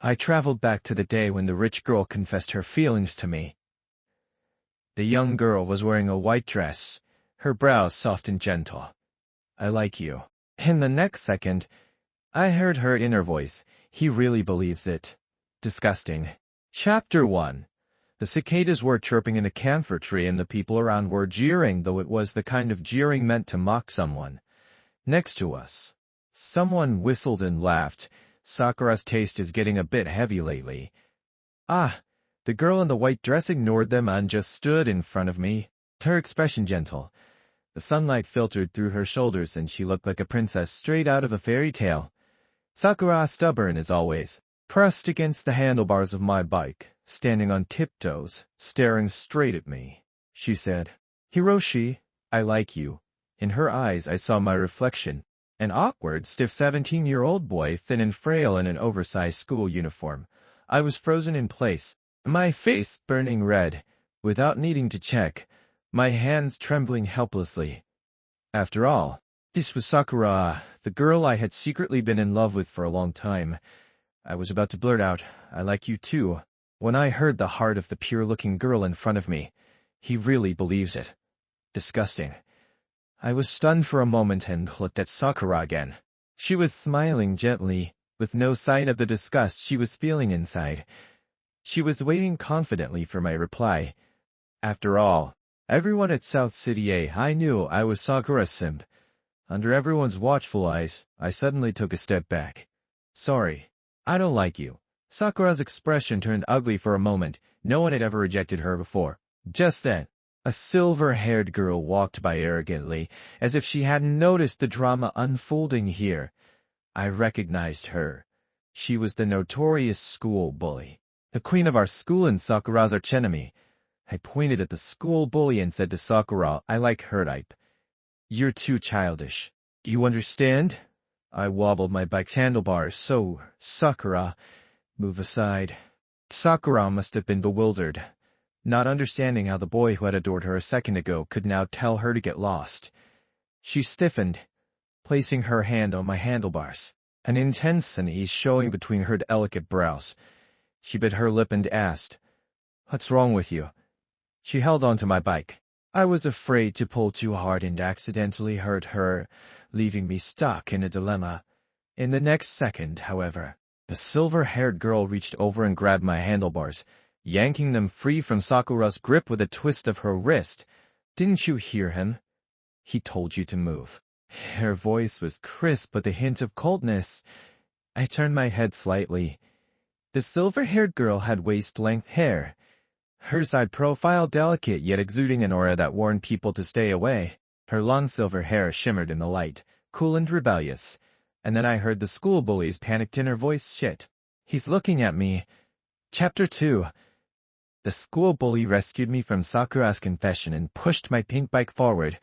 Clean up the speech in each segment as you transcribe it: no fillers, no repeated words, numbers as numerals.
I traveled back to the day when the rich girl confessed her feelings to me. The young girl was wearing a white dress, her brows soft and gentle. "I like you." In the next second, I heard her inner voice. He really believes it. Disgusting. Chapter 1. The cicadas were chirping in a camphor tree and the people around were jeering, though it was the kind of jeering meant to mock someone. Next to us, someone whistled and laughed. "Sakura's taste is getting a bit heavy lately." Ah, the girl in the white dress ignored them and just stood in front of me, her expression gentle. The sunlight filtered through her shoulders and she looked like a princess straight out of a fairy tale. Sakura, stubborn as always, pressed against the handlebars of my bike, standing on tiptoes, staring straight at me. She said, "Hiroshi, I like you." In her eyes I saw my reflection, an awkward, stiff 17-year-old boy, thin and frail in an oversized school uniform. I was frozen in place, my face burning red, without needing to check, my hands trembling helplessly. After all, this was Sakura, the girl I had secretly been in love with for a long time. I was about to blurt out, "I like you too," when I heard the heart of the pure-looking girl in front of me. He really believes it. Disgusting. I was stunned for a moment and looked at Sakura again. She was smiling gently, with no sign of the disgust she was feeling inside. She was waiting confidently for my reply. After all, everyone at South City A I knew I was Sakura's simp. Under everyone's watchful eyes, I suddenly took a step back. "Sorry, I don't like you." Sakura's expression turned ugly for a moment. No one had ever rejected her before. Just then, a silver-haired girl walked by arrogantly, as if she hadn't noticed the drama unfolding here. I recognized her. She was the notorious school bully, the queen of our school and Sakura's archenemy. I pointed at the school bully and said to Sakura, "I like her type." "You're too childish. You understand?" I wobbled my bike's handlebars. "So, Sakura, move aside." Sakura must have been bewildered, not understanding how the boy who had adored her a second ago could now tell her to get lost. She stiffened, placing her hand on my handlebars, an intense unease showing between her delicate brows. She bit her lip and asked, "What's wrong with you?" She held onto my bike. I was afraid to pull too hard and accidentally hurt her, leaving me stuck in a dilemma. In the next second, however, the silver-haired girl reached over and grabbed my handlebars, yanking them free from Sakura's grip with a twist of her wrist. "Didn't you hear him? He told you to move." Her voice was crisp with a hint of coldness. I turned my head slightly. The silver-haired girl had waist-length hair, her side profile delicate yet exuding an aura that warned people to stay away. Her long silver hair shimmered in the light, cool and rebellious. And then I heard the school bully's panicked inner voice, "Shit, he's looking at me." Chapter 2. The school bully rescued me from Sakura's confession and pushed my pink bike forward.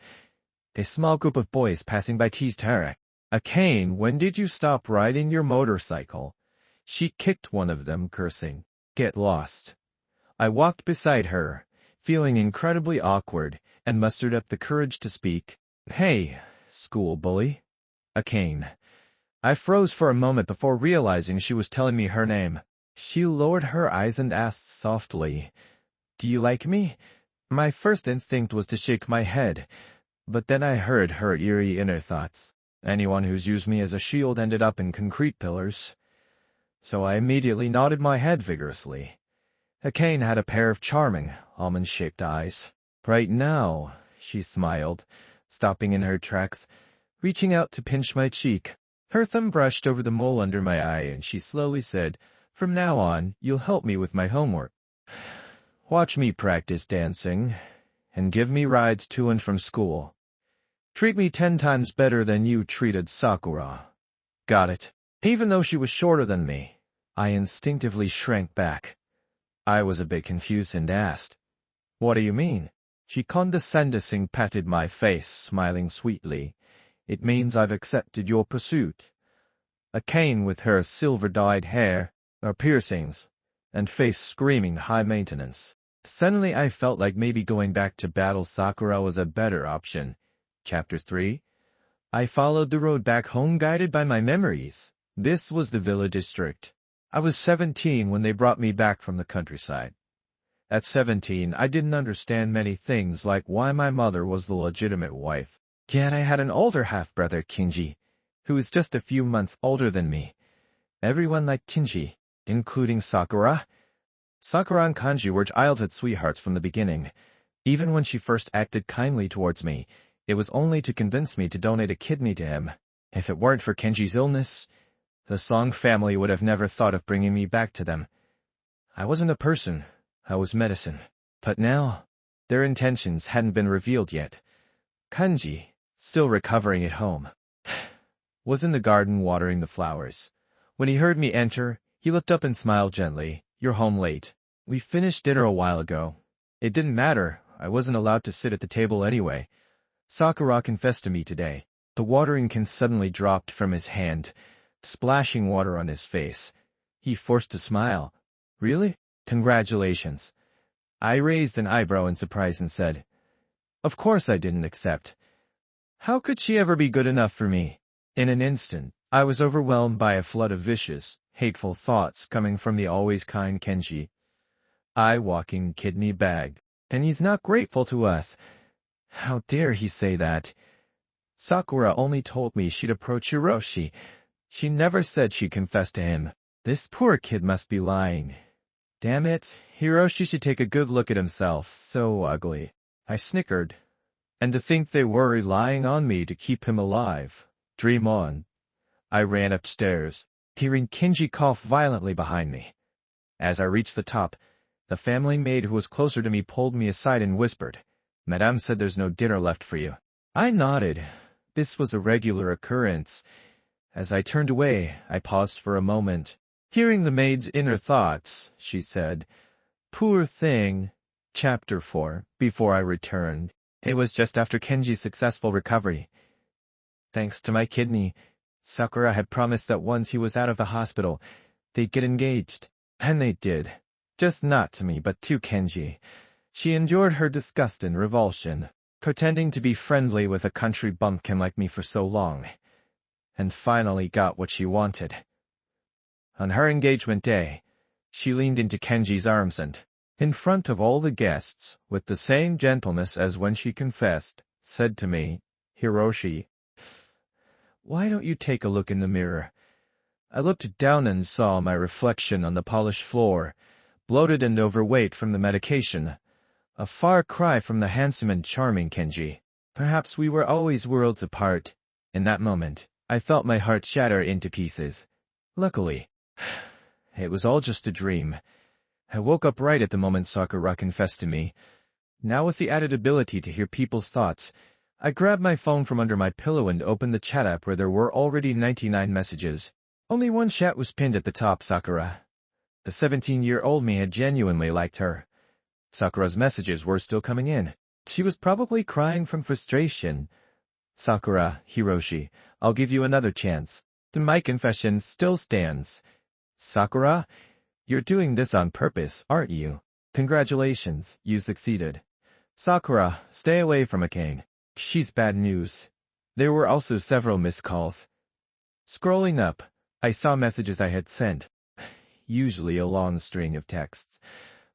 A small group of boys passing by teased her. "Akane, when did you stop riding your motorcycle?" She kicked one of them, cursing, "Get lost." I walked beside her, feeling incredibly awkward, and mustered up the courage to speak. "Hey, school bully." Akane. I froze for a moment before realizing she was telling me her name. She lowered her eyes and asked softly, "Do you like me?" My first instinct was to shake my head, but then I heard her eerie inner thoughts. Anyone who's used me as a shield ended up in concrete pillars. So I immediately nodded my head vigorously. Akane had a pair of charming, almond-shaped eyes. "Right now," she smiled, stopping in her tracks, reaching out to pinch my cheek. Her thumb brushed over the mole under my eye, and she slowly said, "From now on, you'll help me with my homework. Watch me practice dancing, and give me rides to and from school. Treat me 10 times better than you treated Sakura." Got it. Even though she was shorter than me, I instinctively shrank back. I was a bit confused and asked, "What do you mean?" She condescendingly patted my face, smiling sweetly. "It means I've accepted your pursuit." Akane, with her silver-dyed hair, her piercings, and face screaming high maintenance. Suddenly I felt like maybe going back to battle Sakura was a better option. Chapter 3. I followed the road back home guided by my memories. This was the villa district. I was 17 when they brought me back from the countryside. At 17, I didn't understand many things like why my mother was the legitimate wife. Yet I had an older half-brother, Kinji, who was just a few months older than me. Everyone liked Kinji, including Sakura. Sakura and Kanji were childhood sweethearts from the beginning. Even when she first acted kindly towards me, it was only to convince me to donate a kidney to him. If it weren't for Kenji's illness, the Song family would have never thought of bringing me back to them. I wasn't a person, I was medicine. But now, their intentions hadn't been revealed yet. Kanji, still recovering at home, was in the garden watering the flowers. When he heard me enter, he looked up and smiled gently. "You're home late. We finished dinner a while ago." It didn't matter, I wasn't allowed to sit at the table anyway. Sakura confessed to me today. The watering can suddenly dropped from his hand, splashing water on his face. He forced a smile. "Really? Congratulations." I raised an eyebrow in surprise and said, "Of course I didn't accept. How could she ever be good enough for me?" In an instant, I was overwhelmed by a flood of vicious, hateful thoughts coming from the always kind Kenji. Eye-walking kidney bag. And he's not grateful to us. How dare he say that? Sakura only told me she'd approach Hiroshi. She never said she confessed to him. This poor kid must be lying. Damn it, Hiroshi should take a good look at himself, so ugly. I snickered. And to think they were relying on me to keep him alive. Dream on. I ran upstairs, hearing Kenji cough violently behind me. As I reached the top, the family maid who was closer to me pulled me aside and whispered, "Madame said there's no dinner left for you." I nodded. This was a regular occurrence. As I turned away, I paused for a moment. Hearing the maid's inner thoughts, she said, "Poor thing." Chapter 4. Before I returned. It was just after Kenji's successful recovery. Thanks to my kidney, Sakura had promised that once he was out of the hospital, they'd get engaged. And they did. Just not to me, but to Kenji. She endured her disgust and revulsion, pretending to be friendly with a country bumpkin like me for so long, and finally got what she wanted. On her engagement day, she leaned into Kenji's arms and, in front of all the guests, with the same gentleness as when she confessed, said to me, "Hiroshi, why don't you take a look in the mirror?" I looked down and saw my reflection on the polished floor, bloated and overweight from the medication. A far cry from the handsome and charming Kenji. Perhaps we were always worlds apart. In that moment, I felt my heart shatter into pieces. Luckily, it was all just a dream. I woke up right at the moment Sakura confessed to me. Now with the added ability to hear people's thoughts, I grabbed my phone from under my pillow and opened the chat app where there were already 99 messages. Only one chat was pinned at the top, Sakura. The 17-year-old me had genuinely liked her. Sakura's messages were still coming in. She was probably crying from frustration. "Sakura, Hiroshi, I'll give you another chance. My confession still stands. Sakura, you're doing this on purpose, aren't you? Congratulations, you succeeded. Sakura, stay away from Akane. She's bad news." There were also several missed calls. Scrolling up, I saw messages I had sent. Usually a long string of texts,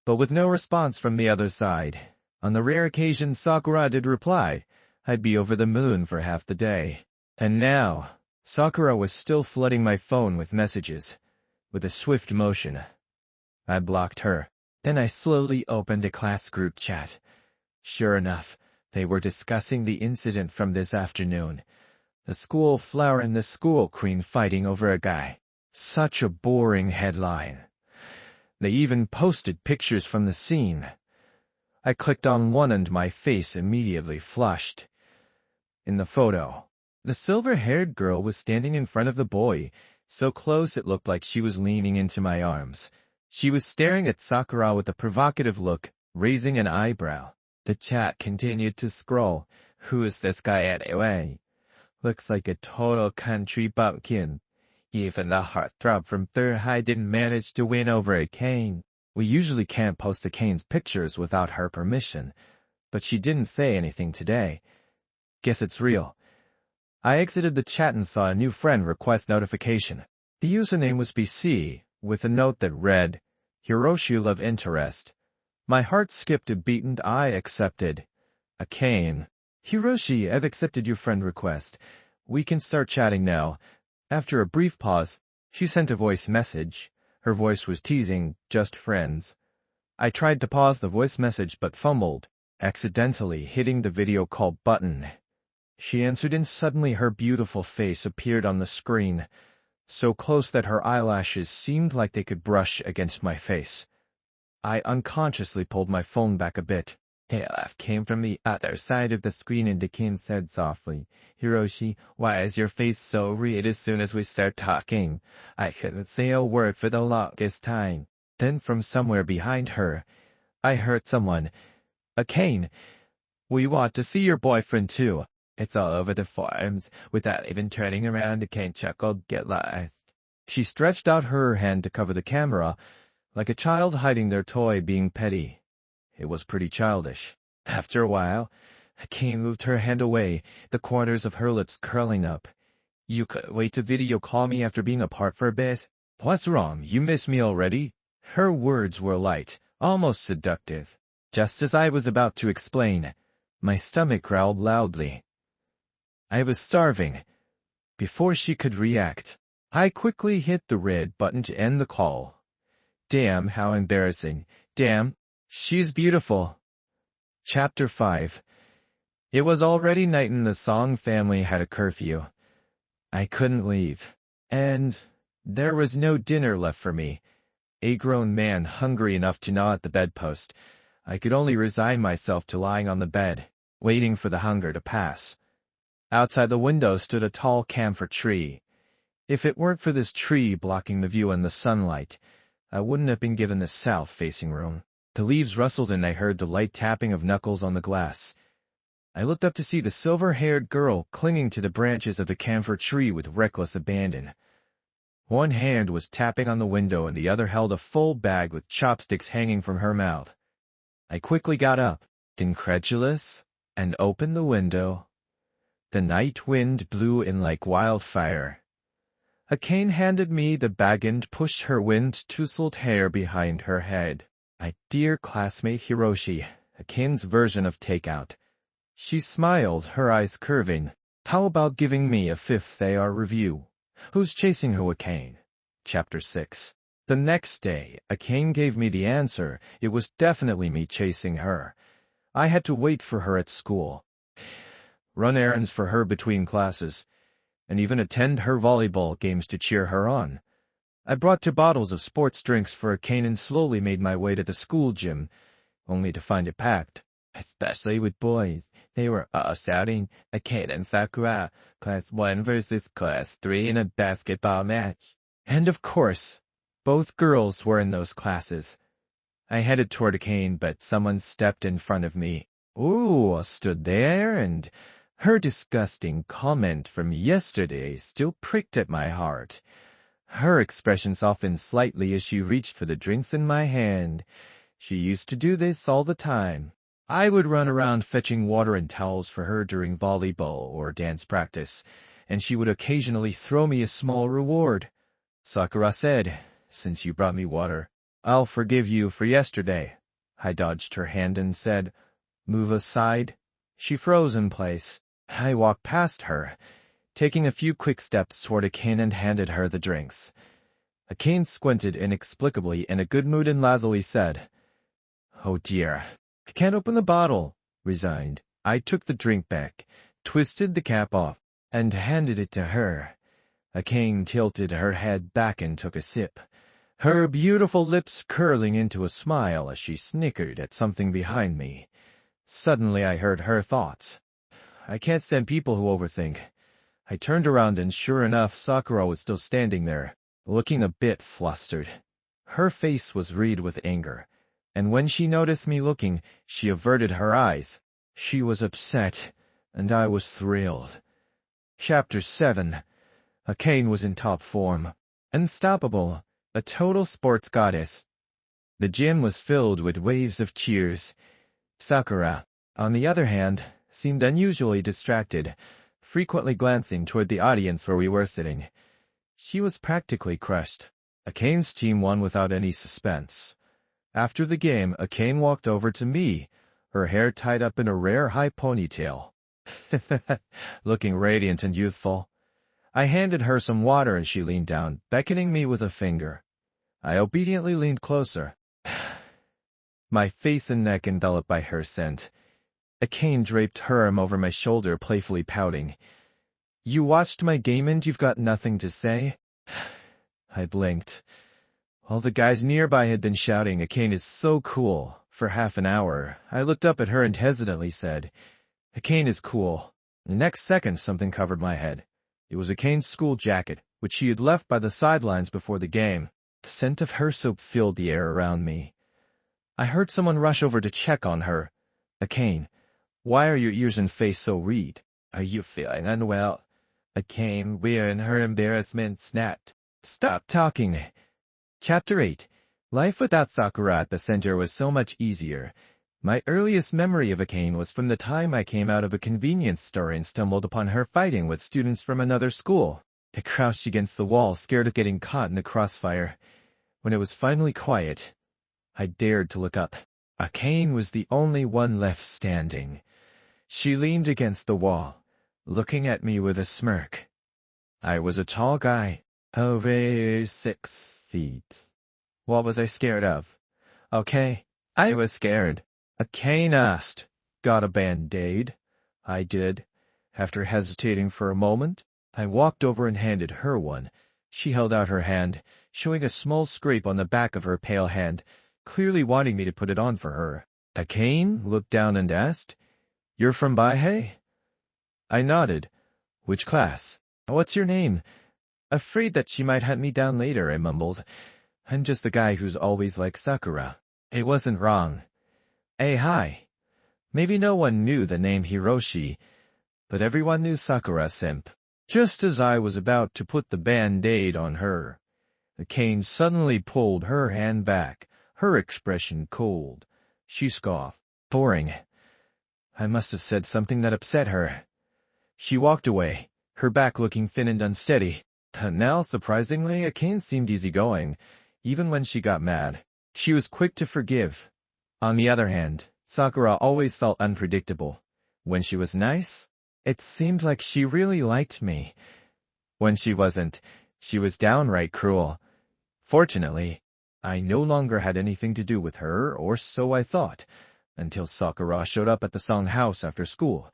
but with no response from the other side. On the rare occasion Sakura did reply, I'd be over the moon for half the day. And now, Sakura was still flooding my phone with messages. With a swift motion, I blocked her. Then I slowly opened a class group chat. Sure enough, they were discussing the incident from this afternoon. The school flower and the school queen fighting over a guy. Such a boring headline. They even posted pictures from the scene. I clicked on one and my face immediately flushed. In the photo, the silver-haired girl was standing in front of the boy, so close it looked like she was leaning into my arms. She was staring at Sakura with a provocative look, raising an eyebrow. The chat continued to scroll. Who is this guy anyway? Looks like a total country bumpkin. Even the heartthrob from Third High didn't manage to win over a Kane. We usually can't post Akane's pictures without her permission, but she didn't say anything today. Guess it's real. I exited the chat and saw a new friend request notification. The username was BC, with a note that read, Hiroshi love interest. My heart skipped a beat and I accepted. Akane. Hiroshi, I've accepted your friend request. We can start chatting now. After a brief pause, she sent a voice message. Her voice was teasing, just friends. I tried to pause the voice message but fumbled, accidentally hitting the video call button. She answered and suddenly her beautiful face appeared on the screen, so close that her eyelashes seemed like they could brush against my face. I unconsciously pulled my phone back a bit. A laugh came from the other side of the screen and Akane said softly, Hiroshi, why is your face so red as soon as we start talking? I couldn't say a word for the longest time. Then from somewhere behind her, I heard someone, Akane, we want to see your boyfriend too. It's all over the forums. Without even turning around, Akane chuckled, get lost. She stretched out her hand to cover the camera, like a child hiding their toy being petty. It was pretty childish. After a while, Akane moved her hand away, the corners of her lips curling up. You could wait to video call me after being apart for a bit? What's wrong? You miss me already? Her words were light, almost seductive. Just as I was about to explain, my stomach growled loudly. I was starving. Before she could react, I quickly hit the red button to end the call. Damn, how embarrassing. Damn, she's beautiful. Chapter 5. It was already night and the Song family had a curfew. I couldn't leave. And there was no dinner left for me. A grown man hungry enough to gnaw at the bedpost. I could only resign myself to lying on the bed, waiting for the hunger to pass. Outside the window stood a tall camphor tree. If it weren't for this tree blocking the view and the sunlight, I wouldn't have been given the south-facing room. The leaves rustled and I heard the light tapping of knuckles on the glass. I looked up to see the silver-haired girl clinging to the branches of the camphor tree with reckless abandon. One hand was tapping on the window and the other held a full bag with chopsticks hanging from her mouth. I quickly got up, incredulous, and opened the window. The night wind blew in like wildfire. Akane handed me the bag and pushed her wind-tousled hair behind her head. My dear classmate Hiroshi, Akane's version of takeout. She smiled, her eyes curving. How about giving me a 5th AR review? Who's chasing who, Akane? Chapter 6. The next day, Akane gave me the answer. It was definitely me chasing her. I had to wait for her at school, run errands for her between classes, and even attend her volleyball games to cheer her on. I brought 2 bottles of sports drinks for Akane and slowly made my way to the school gym, only to find it packed. Especially with boys. They were all shouting, Akane and Sakura, Class 1 versus Class 3 in a basketball match. And of course, both girls were in those classes. I headed toward Akane, but someone stepped in front of me. Ooh, stood there, and her disgusting comment from yesterday still pricked at my heart. Her expression softened slightly as she reached for the drinks in my hand. She used to do this all the time. I would run around fetching water and towels for her during volleyball or dance practice, and she would occasionally throw me a small reward. Sakura said, since you brought me water, I'll forgive you for yesterday. I dodged her hand and said, move aside. She froze in place. I walked past her, taking a few quick steps toward Akane and handed her the drinks. Akane squinted inexplicably in a good mood and lazily said, oh dear, I can't open the bottle. Resigned, I took the drink back, twisted the cap off, and handed it to her. Akane tilted her head back and took a sip, her beautiful lips curling into a smile as she snickered at something behind me. Suddenly I heard her thoughts. I can't stand people who overthink. I turned around and sure enough, Sakura was still standing there, looking a bit flustered. Her face was red with anger, and when she noticed me looking, she averted her eyes. She was upset, and I was thrilled. Chapter 7. Akane was in top form. Unstoppable, a total sports goddess. The gym was filled with waves of cheers. Sakura, on the other hand, seemed unusually distracted, frequently glancing toward the audience where we were sitting. She was practically crushed. Akane's team won without any suspense. After the game, Akane walked over to me, her hair tied up in a rare high ponytail. Looking radiant and youthful. I handed her some water and she leaned down, beckoning me with a finger. I obediently leaned closer. My face and neck enveloped by her scent. Akane draped her arm over my shoulder, playfully pouting. You watched my game and you've got nothing to say? I blinked. All the guys nearby had been shouting, Akane is so cool, for half an hour. I looked up at her and hesitantly said, Akane is cool. The next second, something covered my head. It was Akane's school jacket, which she had left by the sidelines before the game. The scent of her soap filled the air around me. I heard someone rush over to check on her. Akane, why are your ears and face so red? Are you feeling unwell? Akane, in her embarrassment, snapped. Stop talking. Chapter 8. Life without Sakura at the center was so much easier. My earliest memory of Akane was from the time I came out of a convenience store and stumbled upon her fighting with students from another school. I crouched against the wall, scared of getting caught in the crossfire. When it was finally quiet, I dared to look up. Akane was the only one left standing. She leaned against the wall, looking at me with a smirk. I was a tall guy, over 6 feet. What was I scared of? Okay, I was scared. Akane asked, Got a band-aid? I did. After hesitating for a moment, I walked over and handed her one. She held out her hand, showing a small scrape on the back of her pale hand, clearly wanting me to put it on for her. Akane looked down and asked, You're from Baihei? I nodded. Which class? What's your name? Afraid that she might hunt me down later, I mumbled. I'm just the guy who's always liked Sakura. It wasn't wrong. Hey, hi. Maybe no one knew the name Hiroshi, but everyone knew Sakura Simp. Just as I was about to put the band-aid on her, Akane suddenly pulled her hand back, her expression cold. She scoffed. Boring. I must have said something that upset her. She walked away, her back looking thin and unsteady. Now, surprisingly, Akane seemed easygoing, even when she got mad. She was quick to forgive. On the other hand, Sakura always felt unpredictable. When she was nice, it seemed like she really liked me. When she wasn't, she was downright cruel. Fortunately, I no longer had anything to do with her, or so I thought, until Sakura showed up at the Song house after school.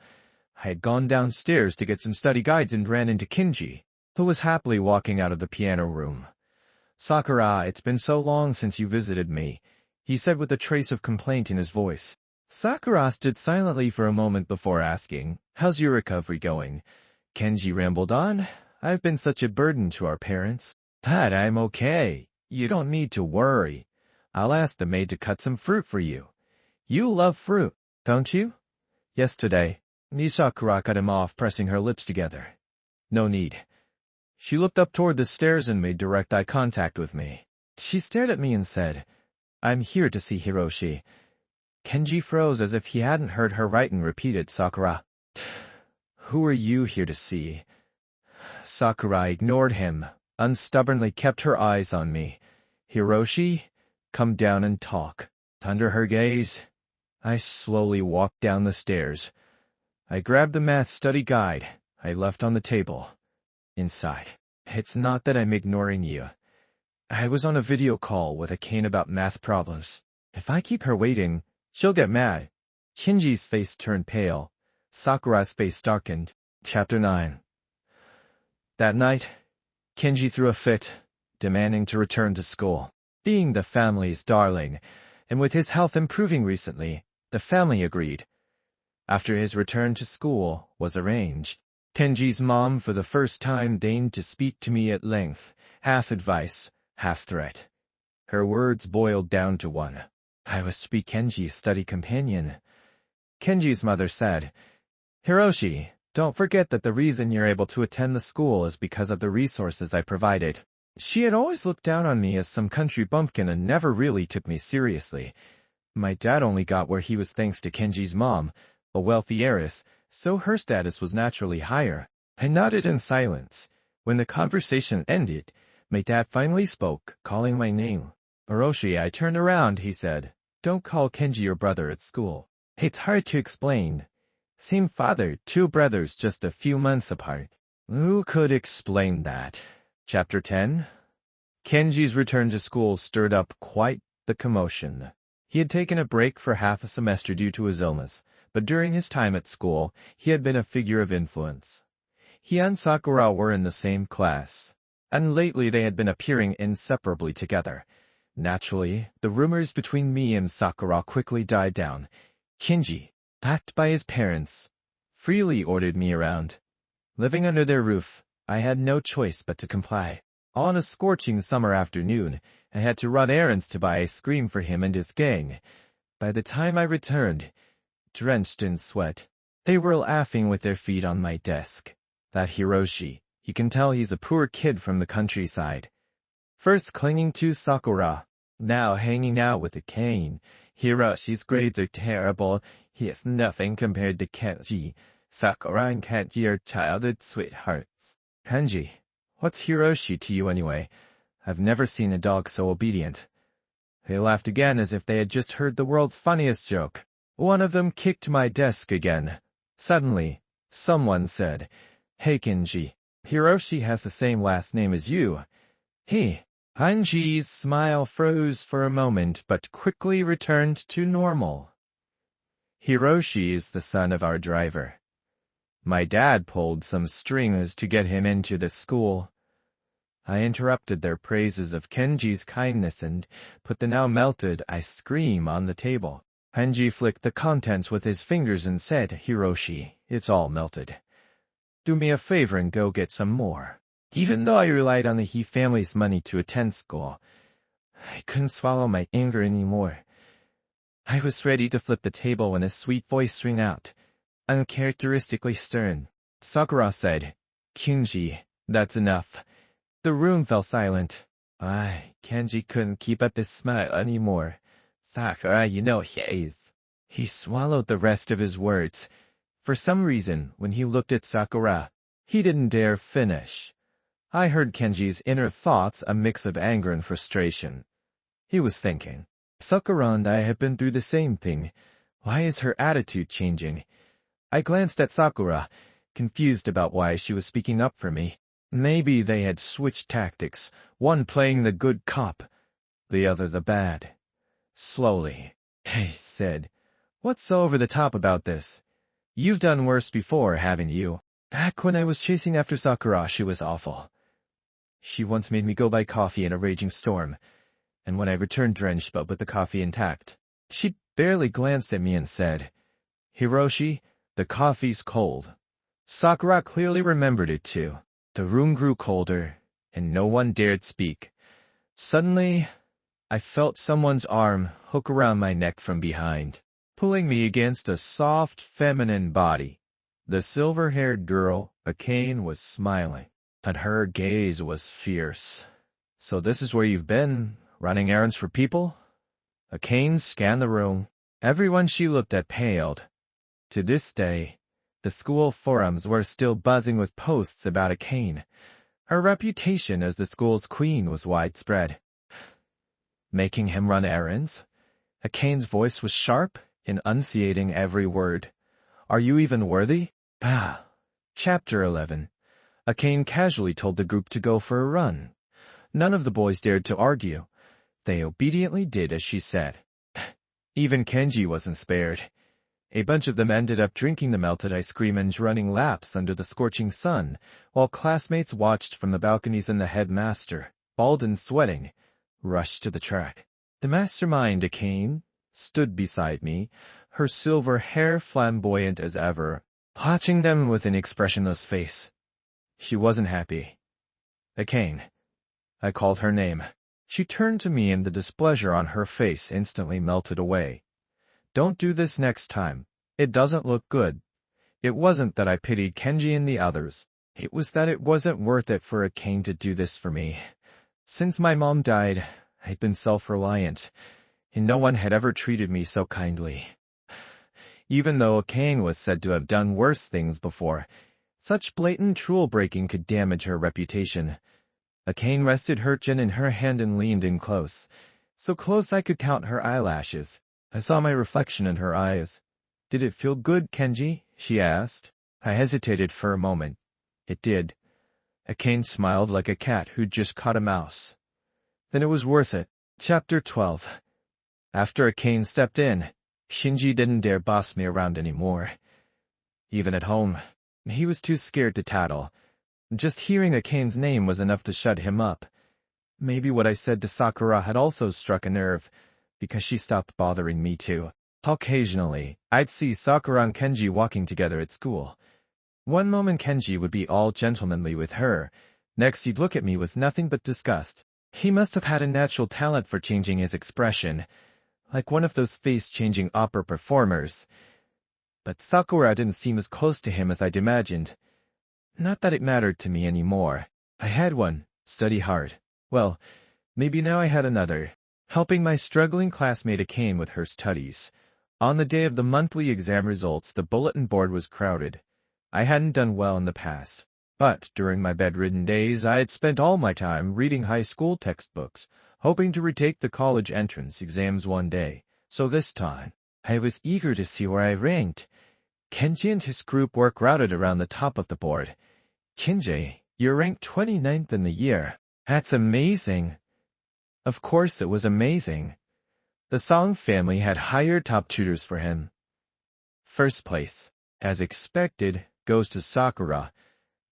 I had gone downstairs to get some study guides and ran into Kinji, who was happily walking out of the piano room. Sakura, it's been so long since you visited me, he said with a trace of complaint in his voice. Sakura stood silently for a moment before asking, How's your recovery going? Kenji rambled on. I've been such a burden to our parents. Dad, I'm okay. You don't need to worry. I'll ask the maid to cut some fruit for you. You love fruit, don't you? Yes, today. Sakura cut him off, pressing her lips together. No need. She looked up toward the stairs and made direct eye contact with me. She stared at me and said, I'm here to see Hiroshi. Kenji froze as if he hadn't heard her right and repeated, Sakura. Who are you here to see? Sakura ignored him, unstubbornly kept her eyes on me. Hiroshi, come down and talk. Under her gaze, I slowly walked down the stairs. I grabbed the math study guide I left on the table. Inside. It's not that I'm ignoring you. I was on a video call with Akane about math problems. If I keep her waiting, she'll get mad. Shinji's face turned pale. Sakura's face darkened. Chapter 9. That night, Kenji threw a fit, demanding to return to school. Being the family's darling, and with his health improving recently, the family agreed. After his return to school was arranged, Kenji's mom for the first time deigned to speak to me at length, half advice, half threat. Her words boiled down to one. I was to be Kenji's study companion. Kenji's mother said, Hiroshi, don't forget that the reason you're able to attend the school is because of the resources I provided. She had always looked down on me as some country bumpkin and never really took me seriously. My dad only got where he was thanks to Kenji's mom, a wealthy heiress, so her status was naturally higher. I nodded in silence. When the conversation ended, My dad finally spoke, calling my name. Hiroshi, I turned around, he said. Don't call Kenji your brother at school. It's hard to explain. Same father, two brothers just a few months apart. Who could explain that? Chapter 10. Kenji's return to school stirred up quite the commotion. He had taken a break for half a semester due to his illness, but during his time at school, he had been a figure of influence. He and Sakura were in the same class, and lately they had been appearing inseparably together. Naturally, the rumors between me and Sakura quickly died down. Kenji, backed by his parents, freely ordered me around. Living under their roof, I had no choice but to comply. On a scorching summer afternoon, I had to run errands to buy ice cream for him and his gang. By the time I returned, drenched in sweat, they were laughing with their feet on my desk. That Hiroshi, you can tell he's a poor kid from the countryside. First clinging to Sakura, now hanging out with a cane. Hiroshi's grades are terrible. He is nothing compared to Kenji. Sakura and Kenji are childhood sweethearts. Kenji, what's Hiroshi to you anyway? I've never seen a dog so obedient. They laughed again as if they had just heard the world's funniest joke. One of them kicked my desk again. Suddenly, someone said, Hey Kenji, Hiroshi has the same last name as you. Kenji's smile froze for a moment but quickly returned to normal. Hiroshi is the son of our driver. My dad pulled some strings to get him into the school. I interrupted their praises of Kenji's kindness and put the now melted ice cream on the table. Kenji flicked the contents with his fingers and said, Hiroshi, it's all melted. Do me a favor and go get some more. Even though I relied on the He family's money to attend school, I couldn't swallow my anger anymore. I was ready to flip the table when a sweet voice rang out, uncharacteristically stern. Sakura said, Kenji, that's enough. The room fell silent. Kenji couldn't keep up his smile anymore. Sakura, you know he is. He swallowed the rest of his words. For some reason, when he looked at Sakura, he didn't dare finish. I heard Kenji's inner thoughts, a mix of anger and frustration. He was thinking, Sakura and I have been through the same thing. Why is her attitude changing? I glanced at Sakura, confused about why she was speaking up for me. Maybe they had switched tactics, one playing the good cop, the other the bad. Slowly, I said, What's so over the top about this? You've done worse before, haven't you? Back when I was chasing after Sakura, she was awful. She once made me go buy coffee in a raging storm, and when I returned drenched but with the coffee intact, she barely glanced at me and said, Hiroshi, the coffee's cold. Sakura clearly remembered it too. The room grew colder, and no one dared speak. Suddenly, I felt someone's arm hook around my neck from behind, pulling me against a soft, feminine body. The silver-haired girl, Akane, was smiling, and her gaze was fierce. So this is where you've been, running errands for people? Akane scanned the room. Everyone she looked at paled. To this day, the school forums were still buzzing with posts about Akane. Her reputation as the school's queen was widespread. Making him run errands? Akane's voice was sharp, enunciating every word. Are you even worthy? Chapter 11. Akane casually told the group to go for a run. None of the boys dared to argue. They obediently did as she said. Even Kenji wasn't spared. A bunch of them ended up drinking the melted ice cream and running laps under the scorching sun, while classmates watched from the balconies and the headmaster, bald and sweating, rushed to the track. The mastermind, Akane, stood beside me, her silver hair flamboyant as ever, watching them with an expressionless face. She wasn't happy. Akane. I called her name. She turned to me and the displeasure on her face instantly melted away. Don't do this next time. It doesn't look good. It wasn't that I pitied Kenji and the others. It was that it wasn't worth it for Akane to do this for me. Since my mom died, I'd been self-reliant, and no one had ever treated me so kindly. Even though Akane was said to have done worse things before, such blatant rule-breaking could damage her reputation. Akane rested her chin in her hand and leaned in close, so close I could count her eyelashes. I saw my reflection in her eyes. "Did it feel good, Kenji?" she asked. I hesitated for a moment. It did. Akane smiled like a cat who'd just caught a mouse. Then it was worth it. Chapter 12. After Akane stepped in, Shinji didn't dare boss me around anymore. Even at home, he was too scared to tattle. Just hearing Akane's name was enough to shut him up. Maybe what I said to Sakura had also struck a nerve, because she stopped bothering me too. Occasionally, I'd see Sakura and Kenji walking together at school. One moment Kenji would be all gentlemanly with her, next he'd look at me with nothing but disgust. He must have had a natural talent for changing his expression, like one of those face-changing opera performers. But Sakura didn't seem as close to him as I'd imagined. Not that it mattered to me anymore. I had one, study hard. Well, maybe now I had another, helping my struggling classmate Akane with her studies. On the day of the monthly exam results, the bulletin board was crowded. I hadn't done well in the past, but during my bedridden days I had spent all my time reading high school textbooks, hoping to retake the college entrance exams one day. So this time, I was eager to see where I ranked. Kenji and his group were crowded around the top of the board. "Kenji, you're ranked 29th in the year. That's amazing." Of course it was amazing. The Song family had hired top tutors for him. First place, as expected, goes to Sakura.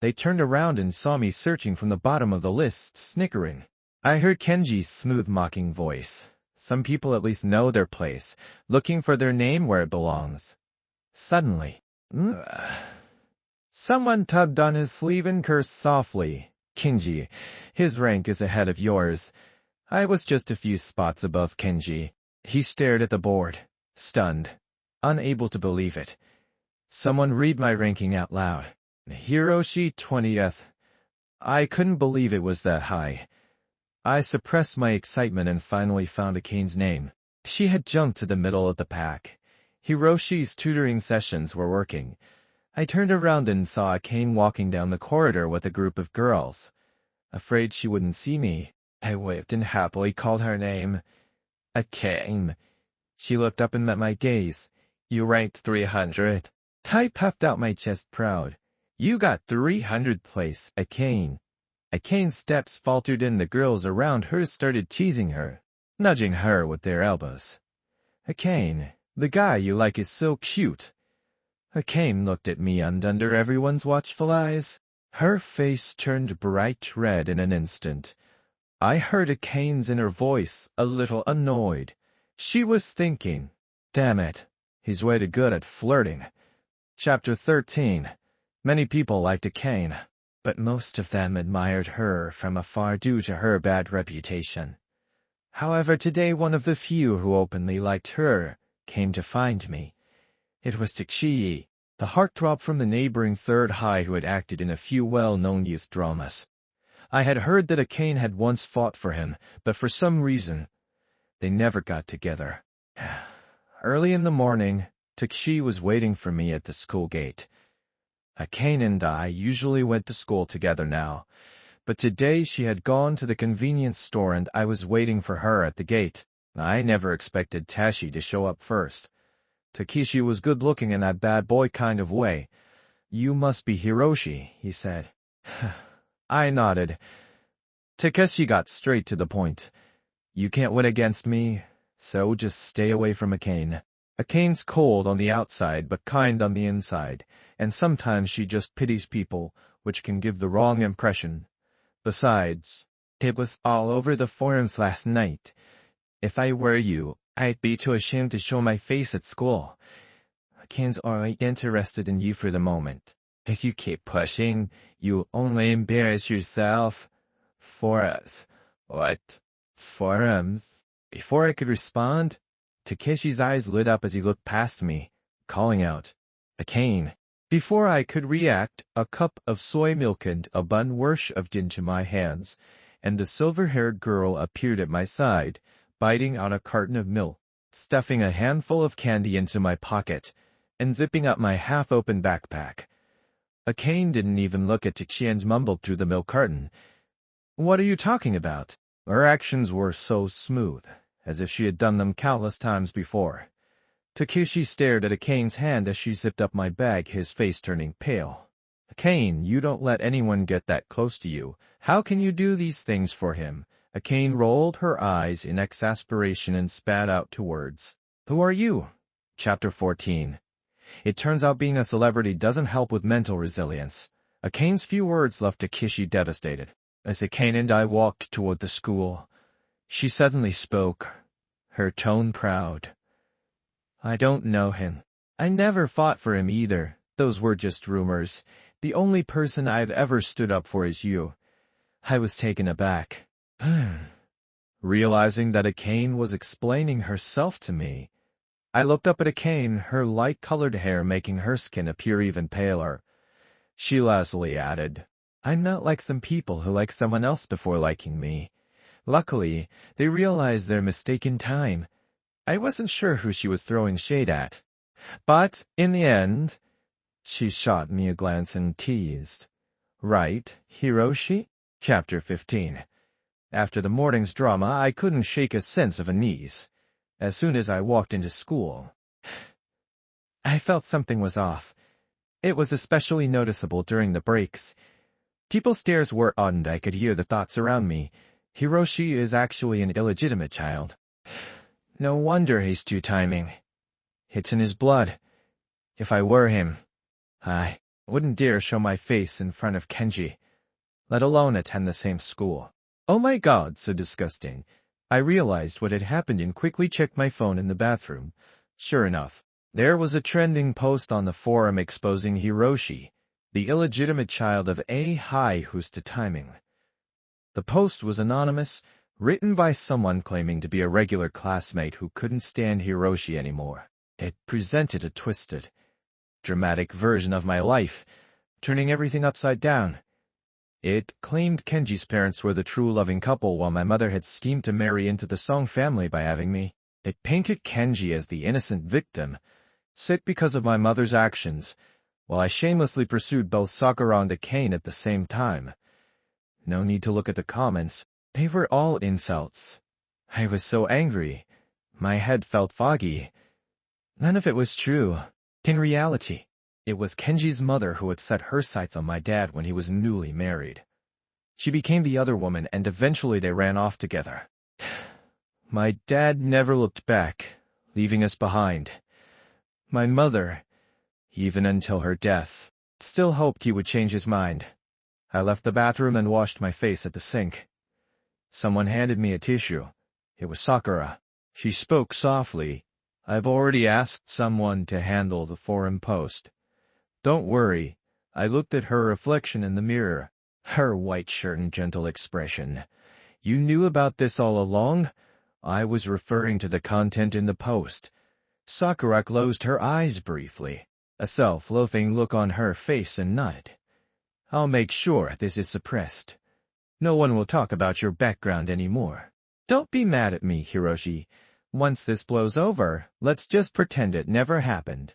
They turned around and saw me searching from the bottom of the list, snickering. I heard Kenji's smooth mocking voice. Some people at least know their place, looking for their name where it belongs. Suddenly, someone tugged on his sleeve and cursed softly. "Kenji, his rank is ahead of yours." I was just a few spots above Kenji. He stared at the board, stunned, unable to believe it. Someone read my ranking out loud. Hiroshi 20th. I couldn't believe it was that high. I suppressed my excitement and finally found Akane's name. She had jumped to the middle of the pack. Hiroshi's tutoring sessions were working. I turned around and saw Akane walking down the corridor with a group of girls. Afraid she wouldn't see me, I waved and happily called her name. "Akane." She looked up and met my gaze. "You ranked 300. I puffed out my chest proud. "You got 300th place, Akane." Akane's steps faltered and the girls around her started teasing her, nudging her with their elbows. "Akane, the guy you like is so cute." Akane looked at me and under everyone's watchful eyes, her face turned bright red in an instant. I heard Akane's inner voice, a little annoyed. She was thinking, "Damn it, he's way too good at flirting." Chapter 13. Many people liked Akane, but most of them admired her from afar due to her bad reputation. However, today one of the few who openly liked her came to find me. It was Takeshi, the heartthrob from the neighboring Third High who had acted in a few well-known youth dramas. I had heard that Akane had once fought for him, but for some reason, they never got together. Early in the morning, Takeshi was waiting for me at the school gate. Akane and I usually went to school together now, but today she had gone to the convenience store and I was waiting for her at the gate. I never expected Tashi to show up first. Takeshi was good-looking in that bad boy kind of way. "You must be Hiroshi," he said. I nodded. Takeshi got straight to the point. "You can't win against me, so just stay away from Akane. Akane's cold on the outside but kind on the inside, and sometimes she just pities people, which can give the wrong impression. Besides, it was all over the forums last night. If I were you, I'd be too ashamed to show my face at school. Akane's only interested in you for the moment. If you keep pushing, you'll only embarrass yourself." "For us." "What?" "Forums." Before I could respond, Takeshi's eyes lit up as he looked past me, calling out, "Akane." Before I could react, a cup of soy milk and a bun were shoved into my hands, and the silver-haired girl appeared at my side, biting on a carton of milk, stuffing a handful of candy into my pocket, and zipping up my half-open backpack. Akane didn't even look at Takeshi and mumbled through the milk carton. What are you talking about? Her actions were so smooth, as if she had done them countless times before. Takeshi stared at Akane's hand as she zipped up my bag, his face turning pale. Akane, you don't let anyone get that close to you. How can you do these things for him? Akane rolled her eyes in exasperation and spat out two words. Who are you? Chapter 14. It turns out being a celebrity doesn't help with mental resilience. Akane's few words left Takeshi devastated. As Akane and I walked toward the school, she suddenly spoke, her tone proud. I don't know him. I never fought for him either. Those were just rumors. The only person I've ever stood up for is you. I was taken aback. Realizing that Akane was explaining herself to me, I looked up at Akane, her light-colored hair making her skin appear even paler. She lazily added, I'm not like some people who like someone else before liking me. Luckily, they realized their mistake in time. I wasn't sure who she was throwing shade at. But, in the end, she shot me a glance and teased. Right, Hiroshi? Chapter 15. After the morning's drama, I couldn't shake a sense of unease. As soon as I walked into school, I felt something was off. It was especially noticeable during the breaks. People's stares were odd and I could hear the thoughts around me. Hiroshi is actually an illegitimate child. No wonder he's two-timing. It's in his blood. If I were him, I wouldn't dare show my face in front of Kenji, let alone attend the same school. Oh my God, so disgusting. I realized what had happened and quickly checked my phone in the bathroom. Sure enough, there was a trending post on the forum exposing Hiroshi, the illegitimate child of A. Hai who's two-timing. The post was anonymous, written by someone claiming to be a regular classmate who couldn't stand Hiroshi anymore. It presented a twisted, dramatic version of my life, turning everything upside down. It claimed Kenji's parents were the true loving couple while my mother had schemed to marry into the Song family by having me. It painted Kenji as the innocent victim, sick because of my mother's actions, while I shamelessly pursued both Sakura and Akane at the same time. No need to look at the comments. They were all insults. I was so angry. My head felt foggy. None of it was true. In reality, it was Kenji's mother who had set her sights on my dad when he was newly married. She became the other woman, and eventually they ran off together. My dad never looked back, leaving us behind. My mother, even until her death, still hoped he would change his mind. I left the bathroom and washed my face at the sink. Someone handed me a tissue. It was Sakura. She spoke softly. I've already asked someone to handle the forum post. Don't worry. I looked at her reflection in the mirror. Her white shirt and gentle expression. You knew about this all along? I was referring to the content in the post. Sakura closed her eyes briefly, a self-loathing look on her face, and nodded. I'll make sure this is suppressed. No one will talk about your background anymore. Don't be mad at me, Hiroshi. Once this blows over, let's just pretend it never happened.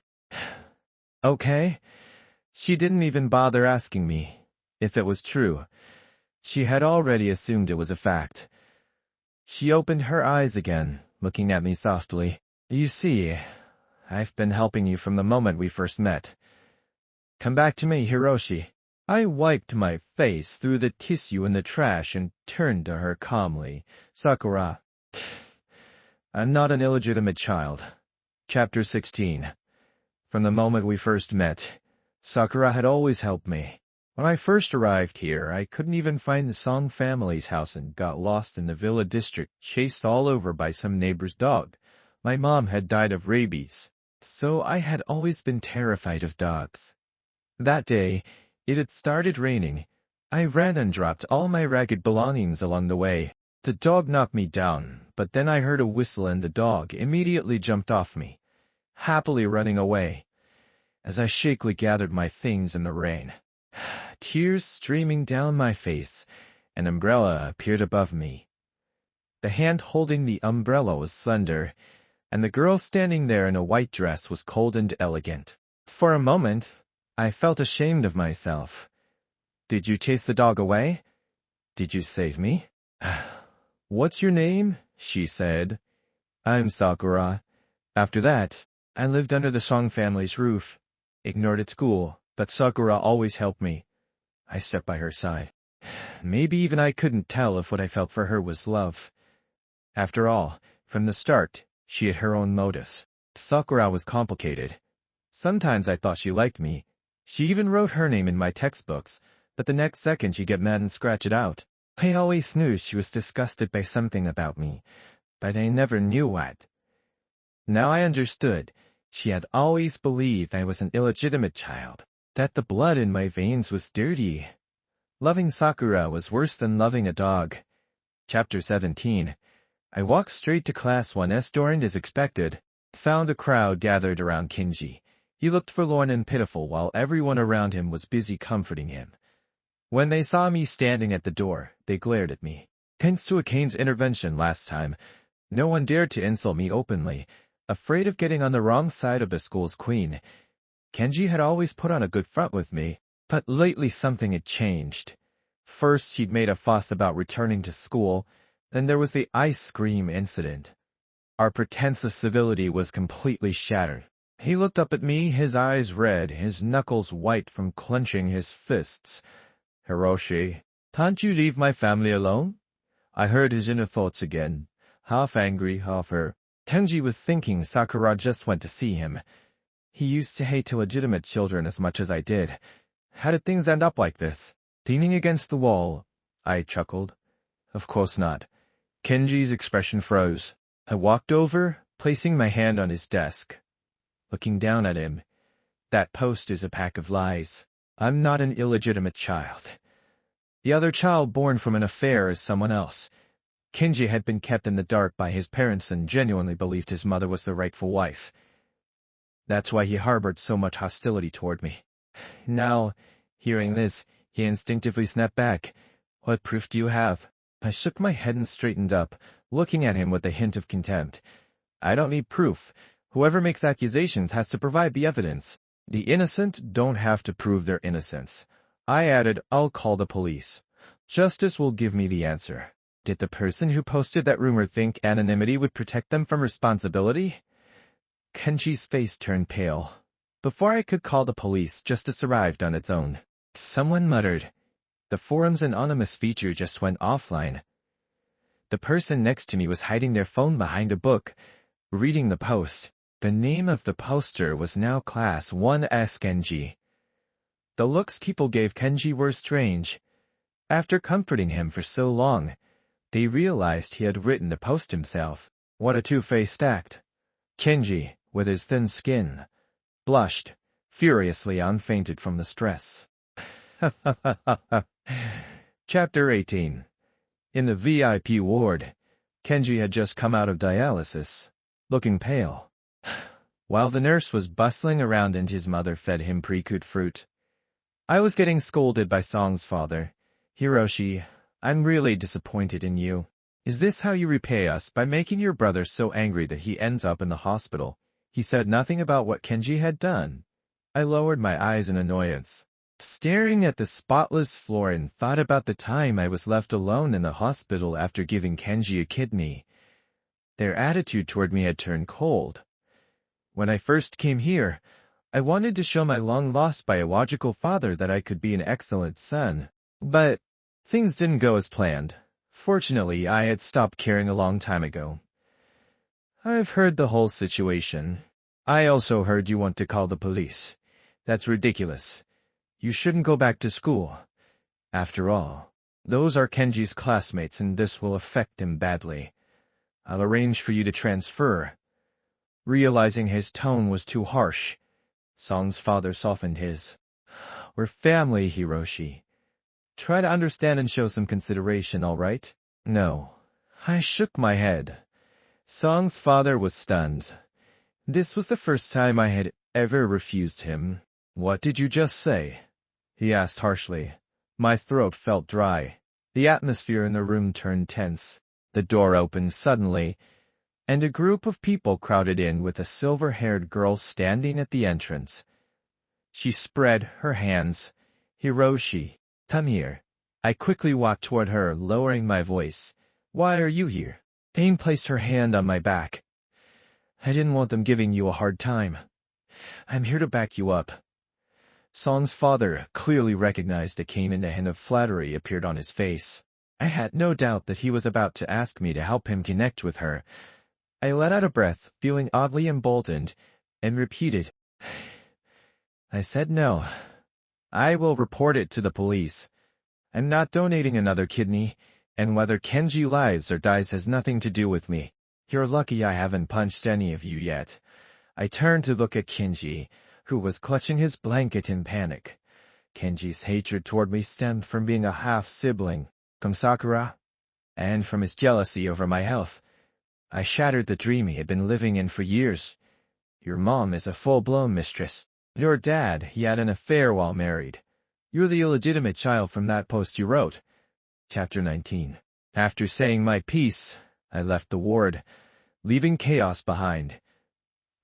Okay? She didn't even bother asking me if it was true. She had already assumed it was a fact. She opened her eyes again, looking at me softly. You see, I've been helping you from the moment we first met. Come back to me, Hiroshi. I wiped my face through the tissue in the trash and turned to her calmly. Sakura, I'm not an illegitimate child. Chapter 16. From the moment we first met, Sakura had always helped me. When I first arrived here, I couldn't even find the Song family's house and got lost in the villa district, chased all over by some neighbor's dog. My mom had died of rabies, so I had always been terrified of dogs. That day, it had started raining. I ran and dropped all my ragged belongings along the way. The dog knocked me down, but then I heard a whistle and the dog immediately jumped off me, happily running away. As I shakily gathered my things in the rain, tears streaming down my face, an umbrella appeared above me. The hand holding the umbrella was slender, and the girl standing there in a white dress was cold and elegant. For a moment, I felt ashamed of myself. Did you chase the dog away? Did you save me? What's your name? She said. I'm Sakura. After that, I lived under the Song family's roof. Ignored at school, but Sakura always helped me. I stepped by her side. Maybe even I couldn't tell if what I felt for her was love. After all, from the start, she had her own motives. Sakura was complicated. Sometimes I thought she liked me. She even wrote her name in my textbooks, but the next second she'd get mad and scratch it out. I always knew she was disgusted by something about me, but I never knew what. Now I understood. She had always believed I was an illegitimate child, that the blood in my veins was dirty. Loving Sakura was worse than loving a dog. Chapter 17. I walked straight to class 1's door and, as expected, found a crowd gathered around Kenji. He looked forlorn and pitiful while everyone around him was busy comforting him. When they saw me standing at the door, they glared at me. Thanks to Akane's intervention last time, no one dared to insult me openly, afraid of getting on the wrong side of the school's queen. Kenji had always put on a good front with me, but lately something had changed. First, he'd made a fuss about returning to school, then there was the ice cream incident. Our pretense of civility was completely shattered. He looked up at me, his eyes red, his knuckles white from clenching his fists. Hiroshi, can't you leave my family alone? I heard his inner thoughts again, half angry, half hurt. Kenji was thinking Sakura just went to see him. He used to hate illegitimate children as much as I did. How did things end up like this? Leaning against the wall, I chuckled. Of course not. Kenji's expression froze. I walked over, placing my hand on his desk. Looking down at him. That post is a pack of lies. I'm not an illegitimate child. The other child born from an affair is someone else. Kenji had been kept in the dark by his parents and genuinely believed his mother was the rightful wife. That's why he harbored so much hostility toward me. Now, hearing this, he instinctively snapped back. What proof do you have? I shook my head and straightened up, looking at him with a hint of contempt. I don't need proof. Whoever makes accusations has to provide the evidence. The innocent don't have to prove their innocence. I added, I'll call the police. Justice will give me the answer. Did the person who posted that rumor think anonymity would protect them from responsibility? Kenji's face turned pale. Before I could call the police, justice arrived on its own. Someone muttered. The forum's anonymous feature just went offline. The person next to me was hiding their phone behind a book, reading the post. The name of the poster was now Class 1's Kenji. The looks people gave Kenji were strange. After comforting him for so long, they realized he had written the post himself. What a two-faced act. Kenji, with his thin skin, blushed, furiously and fainted from the stress. Chapter 18. In the VIP ward, Kenji had just come out of dialysis, looking pale. While the nurse was bustling around and his mother fed him pre-cooked fruit, I was getting scolded by Song's father. Hiroshi, I'm really disappointed in you. Is this how you repay us, by making your brother so angry that he ends up in the hospital? He said nothing about what Kenji had done. I lowered my eyes in annoyance, staring at the spotless floor, and thought about the time I was left alone in the hospital after giving Kenji a kidney. Their attitude toward me had turned cold. When I first came here, I wanted to show my long-lost biological father that I could be an excellent son. But things didn't go as planned. Fortunately, I had stopped caring a long time ago. I've heard the whole situation. I also heard you want to call the police. That's ridiculous. You shouldn't go back to school. After all, those are Kenji's classmates and this will affect him badly. I'll arrange for you to transfer. Realizing his tone was too harsh, Song's father softened his. We're family, Hiroshi. Try to understand and show some consideration, all right? No. I shook my head. Song's father was stunned. This was the first time I had ever refused him. What did you just say? He asked harshly. My throat felt dry. The atmosphere in the room turned tense. The door opened suddenly, and a group of people crowded in with a silver-haired girl standing at the entrance. She spread her hands. Hiroshi, come here. I quickly walked toward her, lowering my voice. Why are you here? Aim placed her hand on my back. I didn't want them giving you a hard time. I'm here to back you up. Song's father clearly recognized a cane, and a hint of flattery appeared on his face. I had no doubt that he was about to ask me to help him connect with her. I let out a breath, feeling oddly emboldened, and repeated, I said no. I will report it to the police. I'm not donating another kidney, and whether Kenji lives or dies has nothing to do with me. You're lucky I haven't punched any of you yet. I turned to look at Kenji, who was clutching his blanket in panic. Kenji's hatred toward me stemmed from being a half-sibling, from Sakura, and from his jealousy over my health. I shattered the dream he had been living in for years. Your mom is a full-blown mistress. Your dad, he had an affair while married. You're the illegitimate child from that post you wrote. Chapter 19. After saying my piece, I left the ward, leaving chaos behind.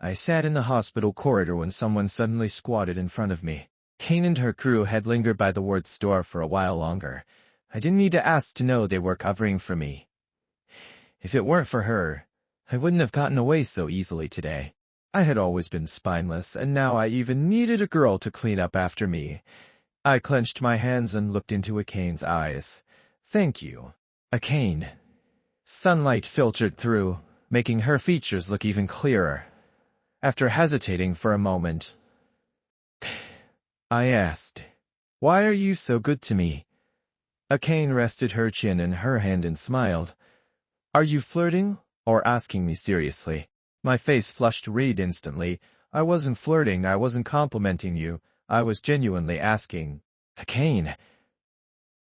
I sat in the hospital corridor when someone suddenly squatted in front of me. Kane and her crew had lingered by the ward store for a while longer. I didn't need to ask to know they were covering for me. If it weren't for her, I wouldn't have gotten away so easily today. I had always been spineless, and now I even needed a girl to clean up after me. I clenched my hands and looked into Akane's eyes. Thank you. Akane. Sunlight filtered through, making her features look even clearer. After hesitating for a moment, I asked, Why are you so good to me? Akane rested her chin in her hand and smiled. Are you flirting, or asking me seriously? My face flushed red instantly. I wasn't flirting, I wasn't complimenting you. I was genuinely asking. Akane.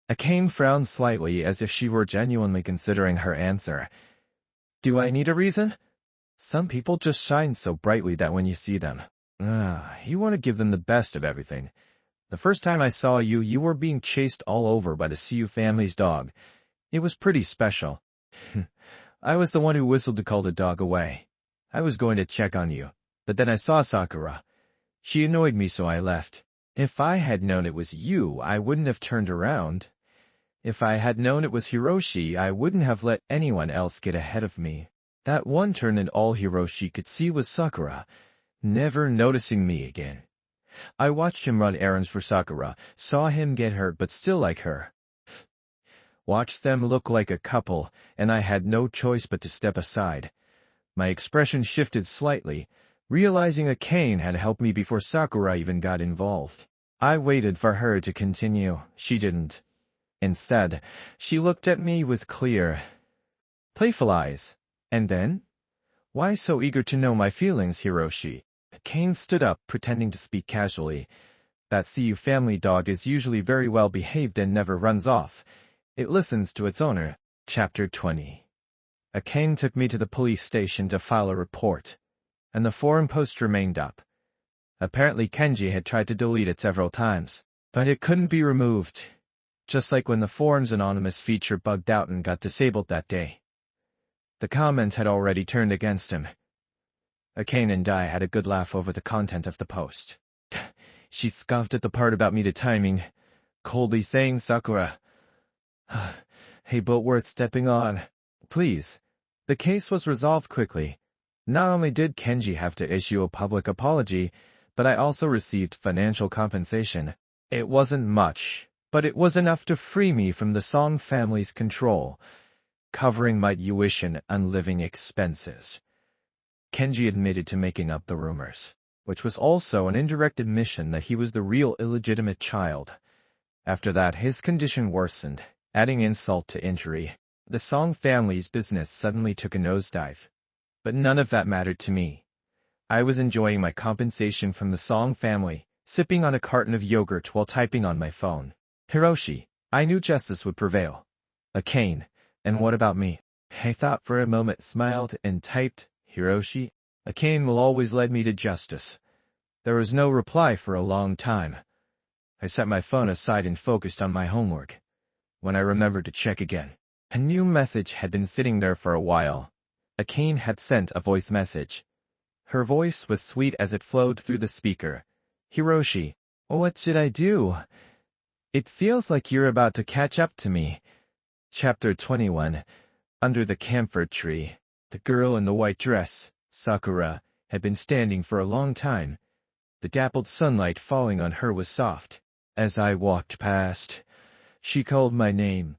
Akane frowned slightly, as if she were genuinely considering her answer. Do I need a reason? Some people just shine so brightly that when you see them, you want to give them the best of everything. The first time I saw you, you were being chased all over by the Siu family's dog. It was pretty special. I was the one who whistled to call the dog away. I was going to check on you, but then I saw Sakura. She annoyed me, so I left. If I had known it was you, I wouldn't have turned around. If I had known it was Hiroshi, I wouldn't have let anyone else get ahead of me. That one turn, and all Hiroshi could see was Sakura, never noticing me again. I watched him run errands for Sakura, saw him get hurt but still like her. Watched them look like a couple, and I had no choice but to step aside. My expression shifted slightly, realizing Akane had helped me before Sakura even got involved. I waited for her to continue. She didn't. Instead, she looked at me with clear, playful eyes. And then? Why so eager to know my feelings, Hiroshi? Akane stood up, pretending to speak casually. That Siu family dog is usually very well behaved and never runs off. It listens to its owner. Chapter 20. Akane took me to the police station to file a report, and the forum post remained up. Apparently Kenji had tried to delete it several times, but it couldn't be removed, just like when the forum's anonymous feature bugged out and got disabled that day. The comments had already turned against him. Akane and I had a good laugh over the content of the post. She scoffed at the part about me timing, coldly saying, Sakura, hey, but worth stepping on. Please. The case was resolved quickly. Not only did Kenji have to issue a public apology, but I also received financial compensation. It wasn't much, but it was enough to free me from the Song family's control, covering my tuition and living expenses. Kenji admitted to making up the rumors, which was also an indirect admission that he was the real illegitimate child. After that, his condition worsened, adding insult to injury. The Song family's business suddenly took a nosedive. But none of that mattered to me. I was enjoying my compensation from the Song family, sipping on a carton of yogurt while typing on my phone. Hiroshi, I knew justice would prevail. Akane, and what about me? I thought for a moment, smiled, and typed, Hiroshi, Akane will always lead me to justice. There was no reply for a long time. I set my phone aside and focused on my homework. When I remembered to check again, a new message had been sitting there for a while. Akane had sent a voice message. Her voice was sweet as it flowed through the speaker. Hiroshi, what should I do? It feels like you're about to catch up to me. Chapter 21. Under the camphor tree. The girl in the white dress, Sakura, had been standing for a long time. The dappled sunlight falling on her was soft. As I walked past, she called my name,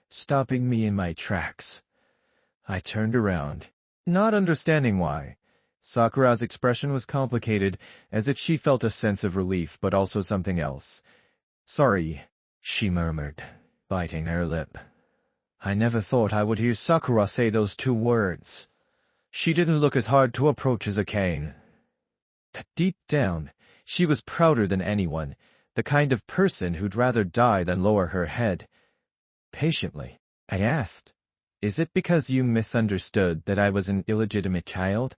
stopping me in my tracks. I turned around, not understanding why. Sakura's expression was complicated, as if she felt a sense of relief but also something else. "Sorry," she murmured, biting her lip. I never thought I would hear Sakura say those two words. She didn't look as hard to approach as Akane. Deep down, she was prouder than anyone, the kind of person who'd rather die than lower her head. Patiently, I asked, "Is it because you misunderstood that I was an illegitimate child?"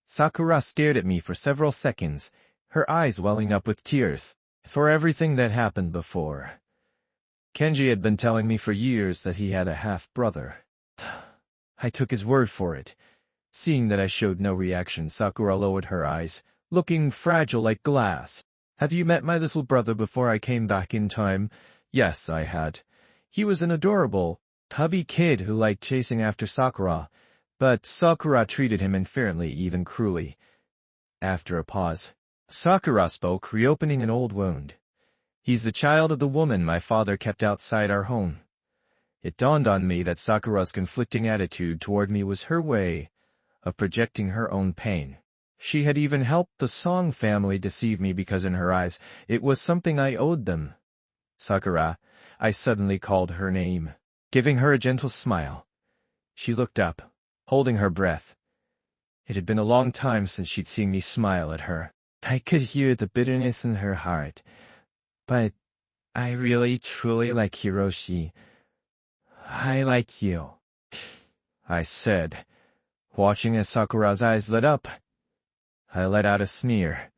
Sakura stared at me for several seconds, her eyes welling up with tears. For everything that happened before. Kenji had been telling me for years that he had a half-brother. I took his word for it. Seeing that I showed no reaction, Sakura lowered her eyes, looking fragile like glass. "Have you met my little brother before I came back in time?" Yes, I had. He was an adorable, hubby kid who liked chasing after Sakura, but Sakura treated him unfairly, even cruelly. After a pause, Sakura spoke, reopening an old wound. "He's the child of the woman my father kept outside our home." It dawned on me that Sakura's conflicting attitude toward me was her way of projecting her own pain. She had even helped the Song family deceive me because in her eyes it was something I owed them. "Sakura," I suddenly called her name, giving her a gentle smile. She looked up, holding her breath. It had been a long time since she'd seen me smile at her. I could hear the bitterness in her heart. "But I really, truly like Hiroshi. I like you," I said, watching as Sakura's eyes lit up. I let out a sneer.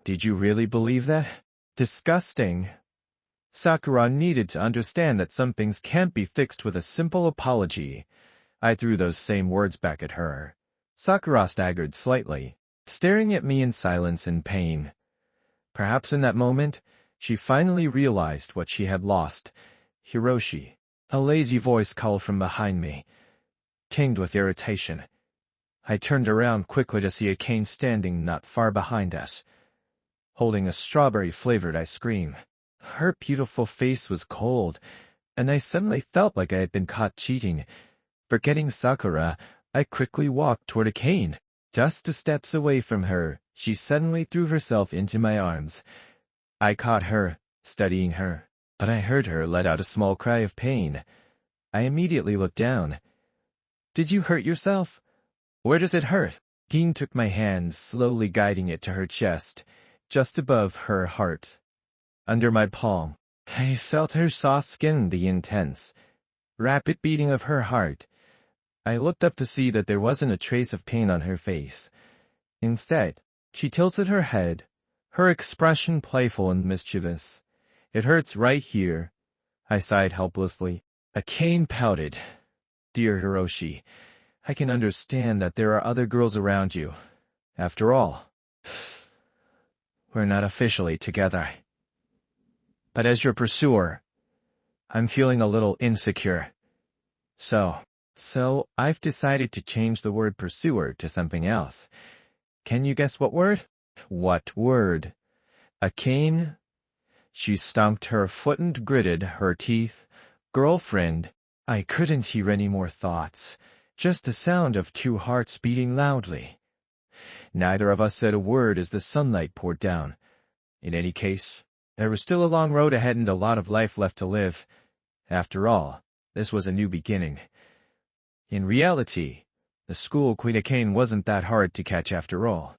"Did you really believe that? Disgusting." Sakura needed to understand that some things can't be fixed with a simple apology. I threw those same words back at her. Sakura staggered slightly, staring at me in silence and pain. Perhaps in that moment, she finally realized what she had lost. "Hiroshi," a lazy voice called from behind me, tinged with irritation. I turned around quickly to see Akane standing not far behind us, holding a strawberry-flavored ice cream. Her beautiful face was cold, and I suddenly felt like I had been caught cheating. Forgetting Sakura, I quickly walked toward Akane. Just 2 steps away from her, she suddenly threw herself into my arms. I caught her, studying her, but I heard her let out a small cry of pain. I immediately looked down. "Did you hurt yourself? Where does it hurt?" Akane took my hand, slowly guiding it to her chest, just above her heart. Under my palm, I felt her soft skin, the intense, rapid beating of her heart. I looked up to see that there wasn't a trace of pain on her face. Instead, she tilted her head, her expression playful and mischievous. "It hurts right here," I sighed helplessly. Akane pouted. "Dear Hiroshi, I can understand that there are other girls around you. After all, we're not officially together. But as your pursuer, I'm feeling a little insecure. So I've decided to change the word pursuer to something else. Can you guess what word?" "What word?" "Akane." She stomped her foot and gritted her teeth. "Girlfriend." I couldn't hear any more thoughts, just the sound of 2 hearts beating loudly. Neither of us said a word as the sunlight poured down. In any case, there was still a long road ahead and a lot of life left to live. After all, this was a new beginning. In reality, the school Queen Akane wasn't that hard to catch after all.